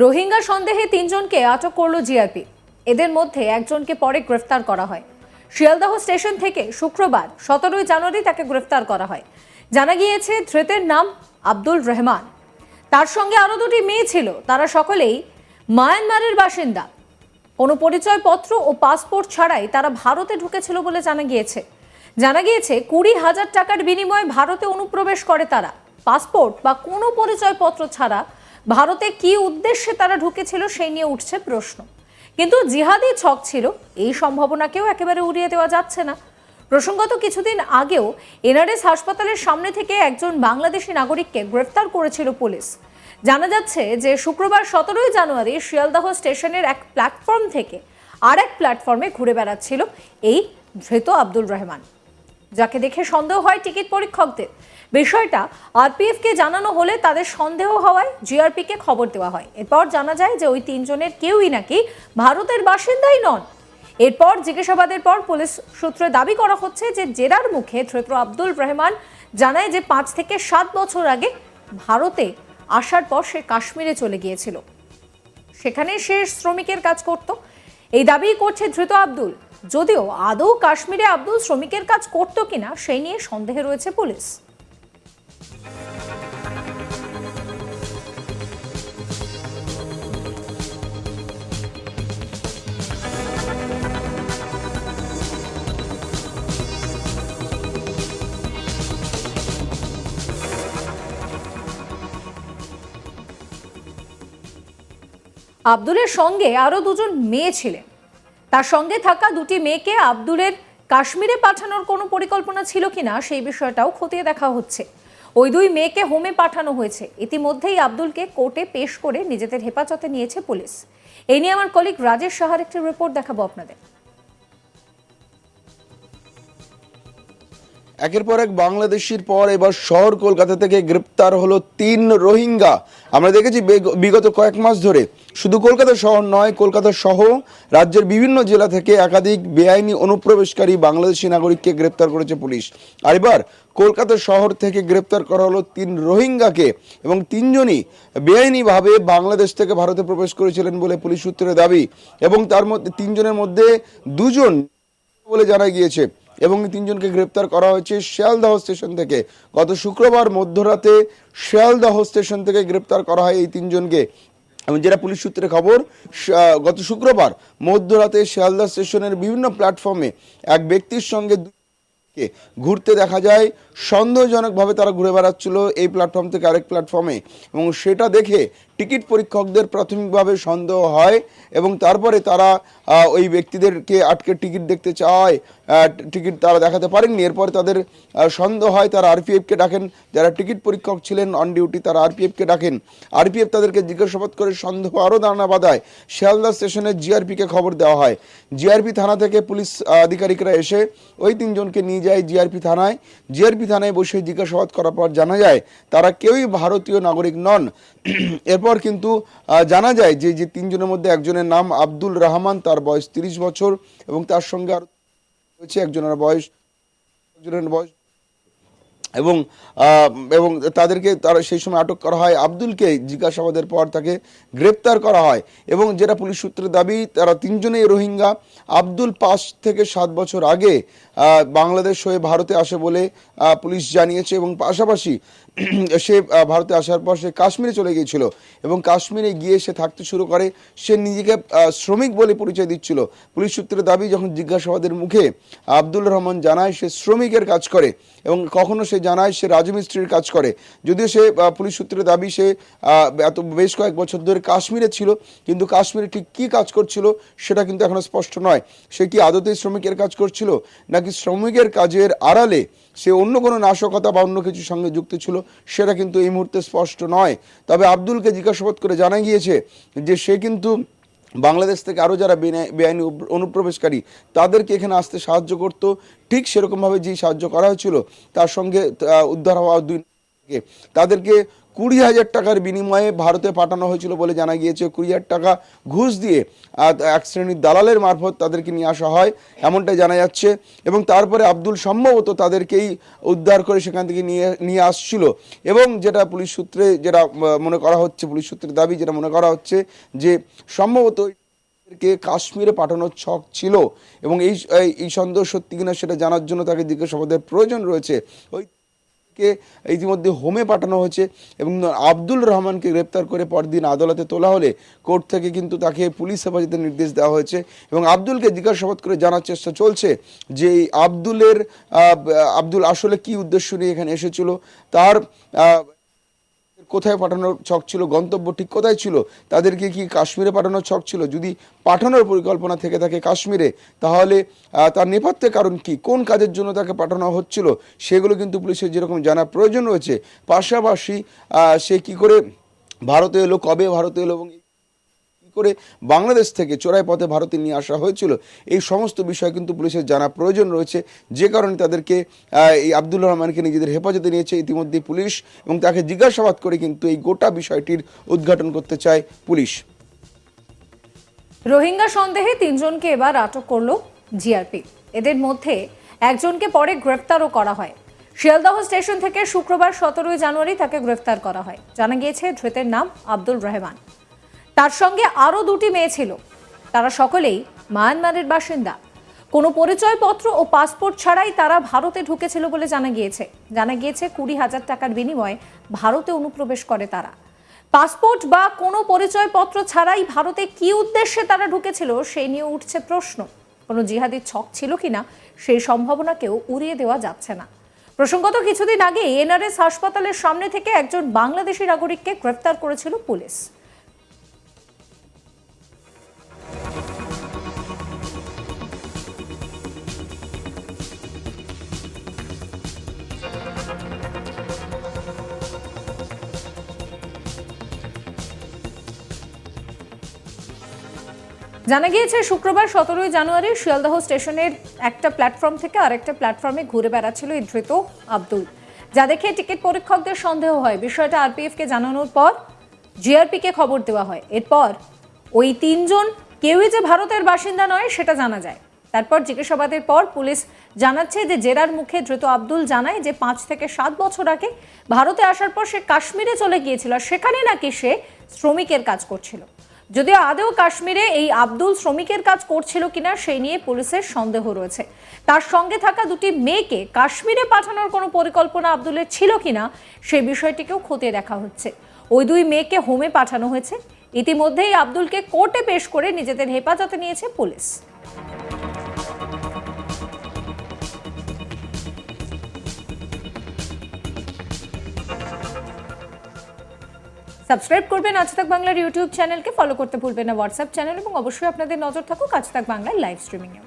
রোহিঙ্গা সন্দেহে 3 জনকে আটক করলো জিআরপি। এদের মধ্যে একজনকে পরে গ্রেফতার করা হয়। শিয়ালদহ স্টেশন থেকে শুক্রবার 17 জানুয়ারি তাকে গ্রেফতার করা হয়। জানা গিয়েছে ধৃতের নাম আব্দুল রহমান। তার সঙ্গে আরো দুটি মেয়ে ছিল। তারা সকলেই মায়ানমারের বাসিন্দা। কোনো পরিচয়পত্র ও পাসপোর্ট ছাড়াই তারা ভারতে ঢুকেছিল বলে জানা গিয়েছে। 20,000 টাকার বিনিময়ে ভারতে অনুপ্রবেশ করে তারা। পাসপোর্ট বা কোনো পরিচয়পত্র ছাড়া ভারতে কি উদ্দেশ্যে তারা ঢুকেছিল সেই নিয়ে উঠছে প্রশ্ন। কিন্তু জিহাদি ছক ছিল, এই সম্ভাবনাকেও একেবারে উড়িয়ে দেওয়া যাচ্ছে না। প্রসঙ্গত কিছুদিন আগেও এনআরএস হাসপাতালের সামনে থেকে একজন বাংলাদেশি নাগরিককে গ্রেফতার করেছিল পুলিশ। জানা যাচ্ছে যে শুক্রবার 17 জানুয়ারি শিয়ালদহ স্টেশনের এক প্ল্যাটফর্ম থেকে আর এক প্ল্যাটফর্মে ঘুরে বেড়াচ্ছিল এই ধৃত আব্দুল রহমান, যাকে দেখে সন্দেহ হয় টিকিট পরীক্ষকদের। বিষয়টা আরপিএফকে জানানো হলে তাদের সন্দেহ হওয়ায় জিআরপিকে খবর দেওয়া হয়। এরপর জানা যায় যে ওই 3 জনের কেউই নাকি ভারতের বাসিন্দাই নন। এরপর জিজ্ঞাসাবাদের পর পুলিশ সূত্রে দাবি করা হচ্ছে যে জেরার মুখে ধৃত আব্দুল রহমান জানায় যে 5 থেকে 7 বছর আগে ভারতে আসার পর সে কাশ্মীরে চলে গিয়েছিল, সেখানে সে শ্রমিকের কাজ করত। এই দাবি করছে ধৃত আব্দুল। যদিও আদৌ কাশ্মীরে আব্দুল শ্রমিকের কাজ করত কিনা সেই নিয়ে সন্দেহে রয়েছে পুলিশ। আব্দুলের সঙ্গে আরো 2 জন মেয়ে ছিলেন। তার সঙ্গে থাকা 2টি মেয়েকে আব্দুলের কাশ্মীরে পাঠানোর কোনো পরিকল্পনা ছিল কিনা সেই বিষয়টাও খতিয়ে দেখা হচ্ছে। ওই 2 মেয়েকে হোমে পাঠানো হয়েছে। ইতিমধ্যেই আব্দুলকে কোর্টে পেশ করে নিজেদের হেফাজতে নিয়েছে পুলিশ। এই নিয়ে আমার কলিগ রাজেশ সাহার একটি রিপোর্ট দেখাবো আপনাদের। একের পর এক বাংলাদেশির পর এবার শহর কলকাতা থেকে গ্রেপ্তার হলো 3 রোহিঙ্গা। আমরা দেখেছি বিগত কয়েক মাস ধরে শুধু কলকাতা শহর নয়, কলকাতা সহ রাজ্যের বিভিন্ন জেলা থেকে একাধিক বেআইনি অনুপ্রবেশকারী বাংলাদেশি নাগরিককে গ্রেপ্তার করেছে পুলিশ। আর এবার কলকাতা শহর থেকে গ্রেপ্তার করা হলো 3 রোহিঙ্গাকে, এবং 3 জনই বেআইনিভাবে বাংলাদেশ থেকে ভারতে প্রবেশ করেছিলেন বলে পুলিশ সূত্রে দাবি। এবং তার মধ্যে 3 জনের মধ্যে 2 জন বলে জানা গিয়েছে, এবং 3 জনকে গ্রেপ্তার করা হয়েছে শিয়ালদহ স্টেশন থেকে। গত শুক্রবার মধ্যরাতে শিয়ালদহ স্টেশন থেকে গ্রেপ্তার করা হয় এই 3 জনকে। এবং যেটা পুলিশ সূত্রে খবর, গত শুক্রবার মধ্যরাতে শিয়ালদহ স্টেশনের বিভিন্ন প্ল্যাটফর্মে এক ব্যক্তির সঙ্গে ঘুরতে দেখা যায়। সন্দেহজনকভাবে তারা ঘুরে বেড়াচ্ছিল এই প্ল্যাটফর্ম থেকে আরেক প্ল্যাটফর্মে, এবং সেটা দেখে টিকিট পরীক্ষকদের প্রাথমিকভাবে সন্দেহ হয়, এবং তারপরে তারা ওই ব্যক্তিদেরকে আটকে টিকিট দেখতে চায়। টিকিট তারা দেখাতে পারেননি। এরপরে তাদের সন্দেহ হয়, তারা আরপিএফকে ডাকেন। যারা টিকিট পরীক্ষক ছিলেন অন ডিউটি তারা আরপিএফকে ডাকেন। আরপিএফ তাদেরকে জিজ্ঞাসাবাদ করে সন্দেহ আরও দানা বাঁধায়। শিয়ালদা স্টেশনে জিআরপিকে খবর দেওয়া হয়। জিআরপি থানা থেকে পুলিশ আধিকারিকরা এসে ওই 3 জনকে নিয়ে যায় জিআরপি থানায়। জিআরপি থানায় বসে জিজ্ঞাসাবাদ করার পর জানা যায় তারা কেউই ভারতীয় নাগরিক নন। এরপর কিন্তু জানা যায় যে 3 জনের মধ্যে একজনের নাম আব্দুল রহমান, তার বয়স 30 বছর, এবং তার সঙ্গে আরো রয়েছে একজনের বয়স এবং তাদেরকে তারা সেই সময় আটক করা হয়। আব্দুলকে জিজ্ঞাসাবাদের পর তাকে গ্রেপ্তার করা হয়, এবং যেটা পুলিশ সূত্রে দাবি তারা 3 জনেই রোহিঙ্গা। আব্দুল 5 থেকে 7 বছর আগে বাংলাদেশ হয়ে ভারতে আসে বলে পুলিশ জানিয়েছে, এবং পাশাপাশি সে ভারতে আসার পর সে কাশ্মীরে চলে গিয়েছিল, এবং কাশ্মীরে গিয়ে সে থাকতে শুরু করে। সে নিজেকে শ্রমিক বলে পরিচয় দিচ্ছিল। পুলিশ সূত্রে দাবি যখন জিজ্ঞাসাবাদের মুখে আব্দুল রহমান জানায় সে শ্রমিকের কাজ করে, এবং কখনো সে জানায় সে রাজমিস্ত্রির কাজ করে। যদিও সে পুলিশ সূত্রে দাবি সে বেশ কয়েক বছর ধরে কাশ্মীরে ছিল, কিন্তু কাশ্মীরে ঠিক কী কাজ করছিল সেটা কিন্তু এখনো স্পষ্ট নয়। সে কি আদতেই শ্রমিকের কাজ করছিল, নাকি শ্রমিকের কাজের আড়ালে সে অন্য কোনো নাশকতা বা অন্য কিছুর সঙ্গে যুক্ত ছিল, সেটা কিন্তু এই মুহূর্তে স্পষ্ট নয়। তবে আব্দুলকে জিজ্ঞাসাবাদ করে জানা গিয়েছে যে সে কিন্তু বাংলাদেশ থেকে আরও যারা বেআইনি অনুপ্রবেশকারী তাদেরকে এখানে আসতে সাহায্য করত। ঠিক সেরকমভাবে যেই সাহায্য করা হয়েছিল তার সঙ্গে উদ্ধার হওয়া 2 তাদেরকে 20,000 টাকার বিনিময়ে ভারতে পাঠানো হয়েছিল বলে জানা গিয়েছে। 20,000 টাকা ঘুষ দিয়ে এক শ্রেণীর দালালের মারফত তাদেরকে নিয়ে আসা হয় এমনটাই জানা যাচ্ছে। এবং তারপরে আব্দুল সম্ভবত তাদেরকেই উদ্ধার করে সেখান থেকে নিয়ে আসছিল। এবং যেটা পুলিশ সূত্রে যেটা মনে করা হচ্ছে, পুলিশ সূত্রের দাবি যেটা মনে করা হচ্ছে যে সম্ভবত কে কাশ্মীরে পাঠানোর ছক ছিল। এবং এই সন্দেহ সত্যি কিনা সেটা জানার জন্য তাকে জিজ্ঞাসাবাদের প্রয়োজন রয়েছে। ওই কে ইতিমধ্যে হোমে পাঠানো হয়েছে এবং আব্দুল রহমানকে গ্রেপ্তার করে পরদিন আদালতে তোলা হলে কোর্ট থেকে কিন্তু তাকে পুলিশ হেফাজতের নির্দেশ দেওয়া হয়েছে। এবং আব্দুলকে জিজ্ঞাসাবাদ করে জানার চেষ্টা চলছে যে আব্দুল আসলে কি উদ্দেশ্য নিয়ে এখানে এসেছিল, তার কোথায় পাঠানোর ছক ছিল, গন্তব্য ঠিক কোথায় ছিল, তাদেরকে কি কাশ্মীরে পাঠানোর ছক ছিল, যদি পাঠানোর পরিকল্পনা থেকে থাকে কাশ্মীরে তাহলে তার নেপথ্যে কারণ কি, কোন কাজের জন্য তাকে পাঠানো হচ্ছিল সেগুলো কিন্তু পুলিশের যেরকম জানা প্রয়োজন রয়েছে। পাশাপাশি সে কি করে ভারতে এলো, কবে ভারতে এলো এবং করে বাংলাদেশ থেকে চোরাই পথে ভারতে নিয়ে আসা হয়েছিল, এই সমস্ত বিষয় কিন্তু পুলিশের জানা প্রয়োজন রয়েছে। যে কারণে তাদেরকে এই আব্দুল রহমানকে নিজেদের হেফাজতে নিয়েছে ইতিমধ্যে পুলিশ এবং তাকে জিজ্ঞাসাবাদ করে কিন্তু এই গোটা বিষয়টির উদ্ঘাটন করতে চায় পুলিশ। রোহিঙ্গা সন্দেহে 3 জনকে এবার আটক করলো জিআরপি। এদের মধ্যে একজনকে পরে গ্রেফতারও করা হয়। শিয়ালদহ স্টেশন থেকে শুক্রবার 17 জানুয়ারি তাকে গ্রেফতার করা হয়। জানা গিয়েছে ধৃতের নাম আব্দুল রহমান। তার সঙ্গে আরও 2টি মেয়ে ছিল। তারা সকলেই মায়ানমারের বাসিন্দা। কোনো পরিচয়পত্র ও পাসপোর্ট ছাড়াই তারা ভারতে ঢুকেছিল বলে জানা গিয়েছে। 20,000 টাকার বিনিময়ে ভারতে অনুপ্রবেশ করে তারা। পাসপোর্ট বা কোনো পরিচয়পত্র ছাড়াই ভারতে কি উদ্দেশ্যে তারা ঢুকেছিল সেই নিয়ে উঠছে প্রশ্ন। কোনো জিহাদি ছক ছিল কিনা সেই সম্ভাবনাকেও উড়িয়ে দেওয়া যাচ্ছে না। প্রসঙ্গত কিছুদিন আগে এনআরএস হাসপাতালের সামনে থেকে একজন বাংলাদেশি নাগরিককে গ্রেফতার করেছিল পুলিশ। জানা গিয়েছে শুক্রবার 17 জানুয়ারি শিয়ালদহ স্টেশনের একটা প্ল্যাটফর্ম থেকে আরেকটা প্ল্যাটফর্মে ঘুরে বেড়াচ্ছিল এই ধৃত আব্দুল, যা দেখে টিকিট পরীক্ষকদের সন্দেহ হয়। বিষয়টা আরপিএফকে জানানোর পর জিআরপিকে খবর দেওয়া হয়। এরপর ওই 3 জন কেউই যে ভারতের বাসিন্দা নয় সেটা জানা যায়। তারপর জিজ্ঞাসাবাদের পর পুলিশ জানাচ্ছে যে জেরার মুখে ধৃত আব্দুল জানায় যে 5 থেকে 7 বছর আগে ভারতে আসার পর সে কাশ্মীরে চলে গিয়েছিল। সেখানে নাকি সে শ্রমিকের কাজ করছিল। যদিও আদৌ কাশ্মীরে এই আব্দুল শ্রমিকের কাজ করছিল কিনা সেই নিয়ে পুলিশের সন্দেহ রয়েছে। তার সঙ্গে থাকা 2টি মেয়েকে কাশ্মীরে পাঠানোর কোনো পরিকল্পনা আব্দুলের ছিল কিনা সেই বিষয়টিকেও খতিয়ে দেখা হচ্ছে। ওই 2 মেয়েকে হোমে পাঠানো হয়েছে। ইতিমধ্যেই আব্দুলকে কোর্টে পেশ করে নিজেদের হেফাজতে নিয়েছে পুলিশ। সাবস্ক্রাইব করবেন আজ তাক বাংলার ইউটিউব চ্যানেলকে, ফলো করতে ভুলবেন না হোয়াটসঅ্যাপ চ্যানেল এবং অবশ্যই আপনাদের নজর থাকুক আজ তাক বাংলার লাইভ স্ট্রিমিংয়ে।